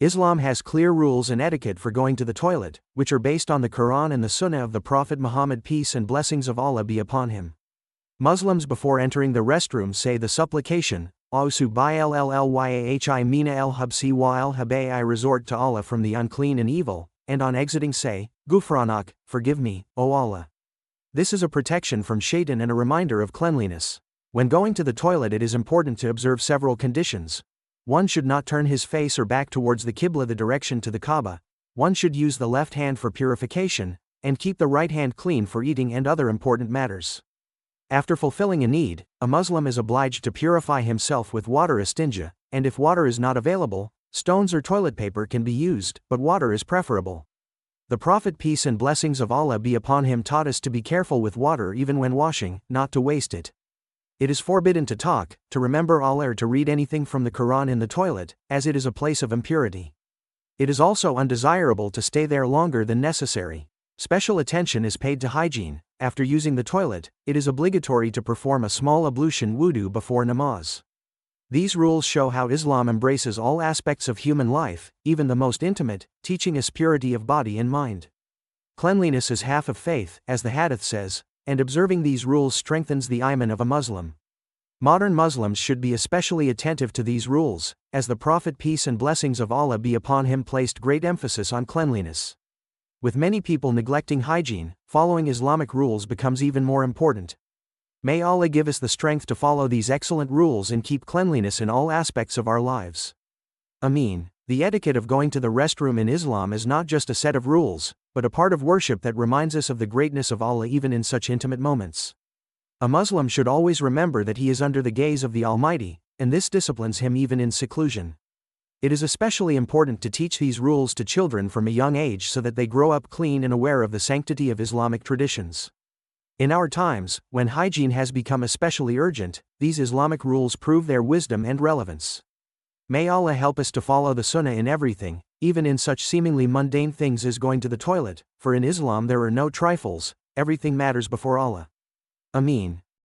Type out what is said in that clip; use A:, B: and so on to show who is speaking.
A: Islam has clear rules and etiquette for going to the toilet, which are based on the Quran and the Sunnah of the Prophet Muhammad, peace and blessings of Allah be upon him. Muslims before entering the restroom say the supplication, Ausu bi-Llahi mina-l-hubsi wa-l-habais, I resort to Allah from the unclean and evil, and on exiting say, Gufranak, forgive me, O Allah. This is a protection from shaitan and a reminder of cleanliness. When going to the toilet, it is important to observe several conditions. One should not turn his face or back towards the Qiblah, the direction to the Kaaba. One should use the left hand for purification, and keep the right hand clean for eating and other important matters. After fulfilling a need, a Muslim is obliged to purify himself with water istindja, and if water is not available, stones or toilet paper can be used, but water is preferable. The Prophet, peace and blessings of Allah be upon him, taught us to be careful with water even when washing, not to waste it. It is forbidden to talk, to remember Allah, or to read anything from the Quran in the toilet, as it is a place of impurity. It is also undesirable to stay there longer than necessary. Special attention is paid to hygiene. After using the toilet, it is obligatory to perform a small ablution wudu before namaz. These rules show how Islam embraces all aspects of human life, even the most intimate, teaching us purity of body and mind. Cleanliness is half of faith, as the hadith says, and observing these rules strengthens the iman of a Muslim. Modern Muslims should be especially attentive to these rules, as the Prophet, peace and blessings of Allah be upon him, placed great emphasis on cleanliness. With many people neglecting hygiene, following Islamic rules becomes even more important. May Allah give us the strength to follow these excellent rules and keep cleanliness in all aspects of our lives. Ameen. The etiquette of going to the restroom in Islam is not just a set of rules, but a part of worship that reminds us of the greatness of Allah even in such intimate moments. A Muslim should always remember that he is under the gaze of the Almighty, and this disciplines him even in seclusion. It is especially important to teach these rules to children from a young age so that they grow up clean and aware of the sanctity of Islamic traditions. In our times, when hygiene has become especially urgent, these Islamic rules prove their wisdom and relevance. May Allah help us to follow the Sunnah in everything, even in such seemingly mundane things as going to the toilet, for in Islam there are no trifles, everything matters before Allah. Ameen.